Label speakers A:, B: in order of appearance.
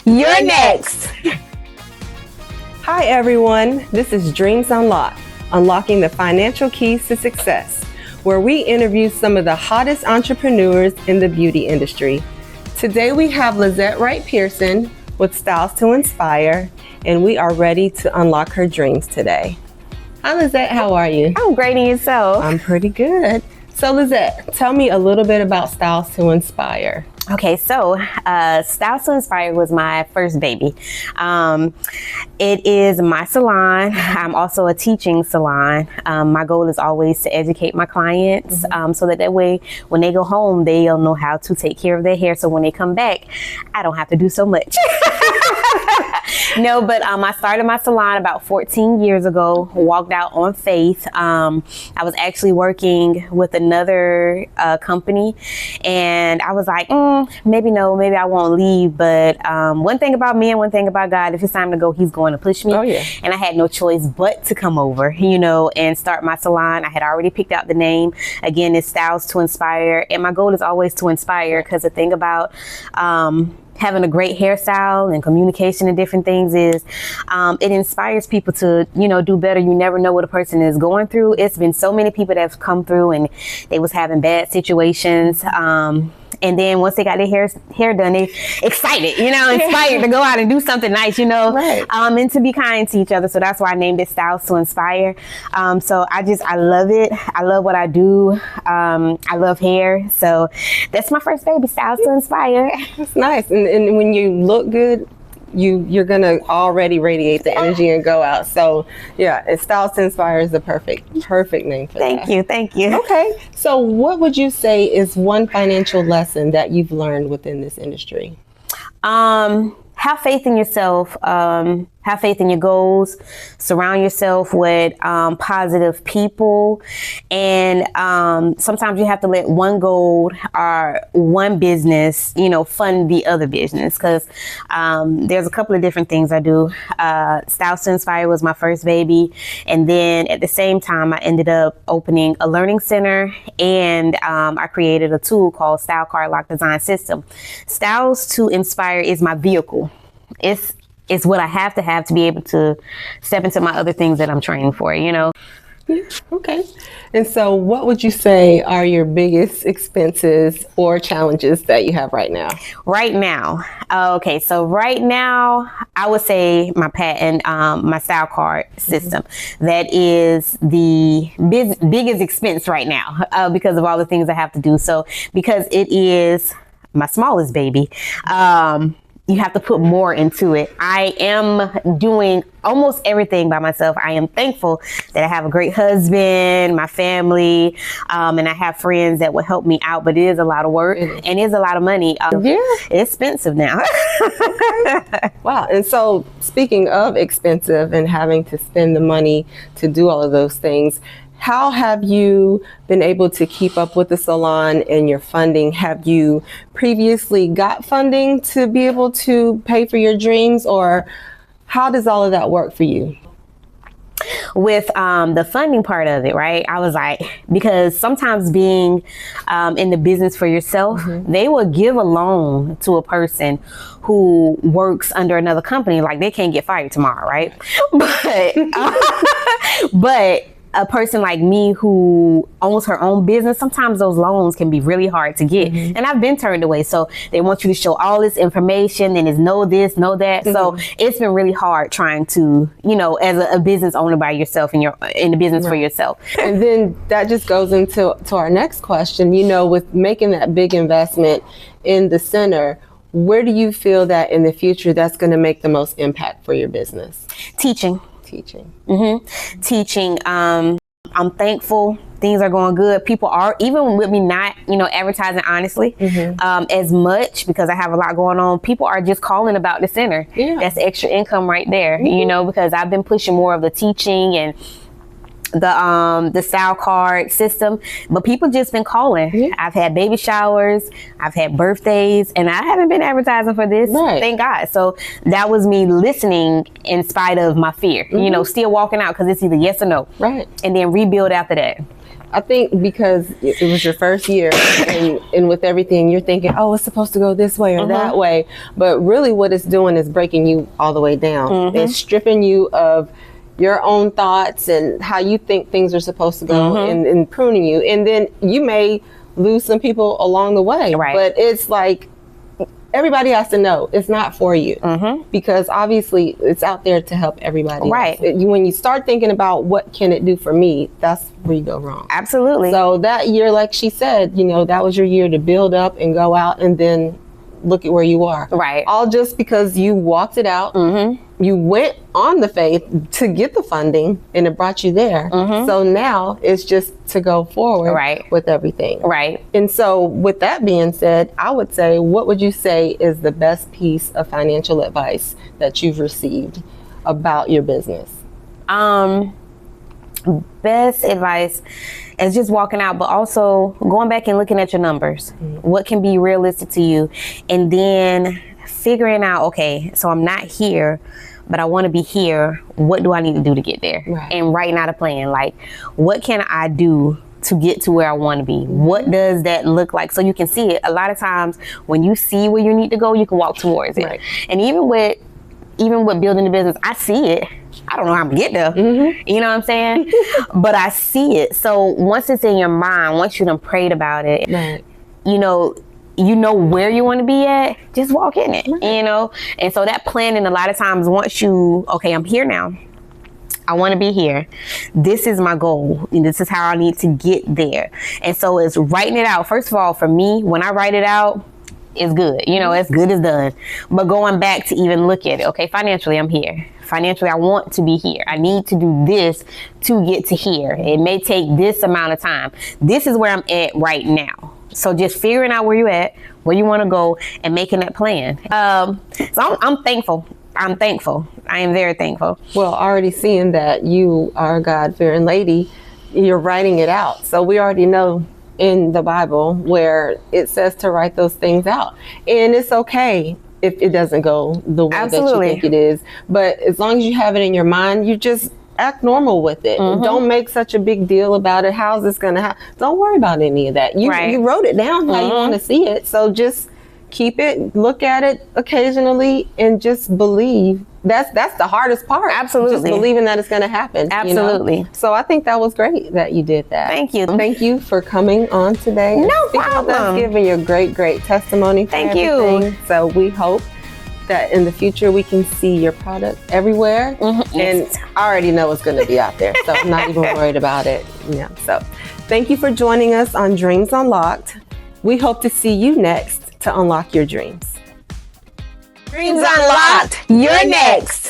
A: You're next.
B: Hi everyone, this is Dreams Unlocked, unlocking the financial keys to success, where we interview some of the hottest entrepreneurs in the beauty industry. Today we have Lizette Wright-Pearson with Styles to Inspire, and we are ready to unlock her dreams today. Hi Lizette, how are you?
A: I'm great, and yourself?
B: I'm pretty good. So Lizette, tell me a little bit about Styles to Inspire.
A: Okay, so Styles to Inspire was my first baby. It is my salon. I'm also a teaching salon. My goal is always to educate my clients so that way when they go home, they'll know how to take care of their hair. So when they come back, I don't have to do so much. No, but I started my salon about 14 years ago, walked out on faith. I was actually working with another company, and I was like, maybe I won't leave. But one thing about me and one thing about God, if it's time to go, he's going to push me.
B: Oh, yeah.
A: And I had no choice but to come over, and start my salon. I had already picked out the name. Again, it's Styles to Inspire. And my goal is always to inspire, because the thing about having a great hairstyle and communication and different things is it inspires people to, do better. You never know what a person is going through. It's been so many people that have come through and they was having bad situations. And then once they got their hair done, they excited, inspired to go out and do something nice,
B: Right.
A: And to be kind to each other. So that's why I named it Styles to Inspire. So I love it. I love what I do. I love hair. So that's my first baby, Styles to Inspire.
B: That's nice. And when you look good, you're gonna already radiate the energy and go out. So yeah, Styles to Inspire is the perfect name for that.
A: Thank you.
B: Okay, so what would you say is one financial lesson that you've learned within this industry?
A: Have faith in yourself. Have faith in your goals. Surround yourself with positive people. And sometimes you have to let one goal or one business, fund the other business. Because there's a couple of different things I do. Styles to Inspire was my first baby. And then at the same time, I ended up opening a learning center. And I created a tool called Style Card Lock Design System. Styles to Inspire is my vehicle. It's what I have to be able to step into my other things that I'm training for, Yeah,
B: okay. And so what would you say are your biggest expenses or challenges that you have right now?
A: Right now. Okay. So right now, I would say my patent, my style card system. That is the biggest expense right now because of all the things I have to do. So because it is my smallest baby, you have to put more into it. I am doing almost everything by myself. I am thankful that I have a great husband, my family, and I have friends that will help me out, but it is a lot of work and it is a lot of money. It's expensive now.
B: Okay. Wow. And so speaking of expensive and having to spend the money to do all of those things, how have you been able to keep up with the salon and your funding? Have you previously got funding to be able to pay for your dreams, or how does all of that work for you?
A: With the funding part of it, right? I was like, because sometimes being in the business for yourself, they will give a loan to a person who works under another company. Like they can't get fired tomorrow, right? But a person like me who owns her own business, sometimes those loans can be really hard to get. And I've been turned away. So they want you to show all this information and it's know this, know that. So it's been really hard trying to, as a business owner by yourself and you're in the business for yourself.
B: And then that just goes into our next question, with making that big investment in the center, where do you feel that in the future that's going to make the most impact for your business?
A: Teaching.
B: Teaching.
A: I'm thankful. Things are going good. People are, even with me not, advertising honestly as much because I have a lot going on. People are just calling about the center. Yeah. That's extra income right there, because I've been pushing more of the teaching and the style card system, but people just been calling. I've had baby showers, I've had birthdays, and I haven't been advertising for this. Thank God. So that was me listening in spite of my fear, still walking out because it's either yes or no. And then rebuild after that.
B: I think because it was your first year and with everything, you're thinking, oh, it's supposed to go this way or that way. But really what it's doing is breaking you all the way down. It's stripping you of your own thoughts and how you think things are supposed to go and pruning you. And then you may lose some people along the way. Right. But it's like, everybody has to know it's not for you because obviously it's out there to help everybody. Right. When you start thinking about what can it do for me, that's where you go wrong. Absolutely. So that year, like she said, you know, that was your year to build up and go out and then look at where you are. Right. All just because you walked it out. You went on the faith to get the funding and it brought you there. So now it's just to go forward with everything. Right. And so with that being said, I would say, what would you say is the best piece of financial advice that you've received about your business? Best advice is just walking out, but also going back and looking at your numbers. What can be realistic to you? And then figuring out, okay, so I'm not here, but I want to be here. What do I need to do to get there? Right. And writing out a plan. Like, what can I do to get to where I want to be? What does that look like? So you can see it. A lot of times when you see where you need to go, you can walk towards it. Right. And even with building the business, I see it. I don't know how I'm gonna get there. You know what I'm saying? But I see it. So once it's in your mind, once you done prayed about it, you know where you want to be at, just walk in it, you know? And so that planning, a lot of times, once you, okay, I'm here now. I want to be here. This is my goal. And this is how I need to get there. And so it's writing it out. First of all, for me, when I write it out, it's good. You know, it's good as done. But going back to even look at it, okay, financially, I'm here. Financially, I want to be here. I need to do this to get to here. It may take this amount of time. This is where I'm at right now. So just figuring out where you at, where you want to go, and making that plan. So I'm thankful. I'm thankful. I am very thankful. Well, already seeing that you are a God-fearing lady, you're writing it out. So we already know in the Bible where it says to write those things out. And it's okay if it doesn't go the way that you think it is. But as long as you have it in your mind, you just act normal with it. Don't make such a big deal about it. How's this going to happen? Don't worry about any of that. You wrote it down how you want to see it. So just keep it, look at it occasionally, and just believe. That's the hardest part. Absolutely. Just believing that it's going to happen. Absolutely. You know? So I think that was great that you did that. Thank you. Thank you for coming on today. No problem. Giving your great testimony. Thank you. So we hope that in the future we can see your product everywhere. And I already know it's going to be out there, so I'm not even worried about it. Yeah. So thank you for joining us on Dreams Unlocked. We hope to see you next to unlock your dreams. Dreams Unlocked, you're next.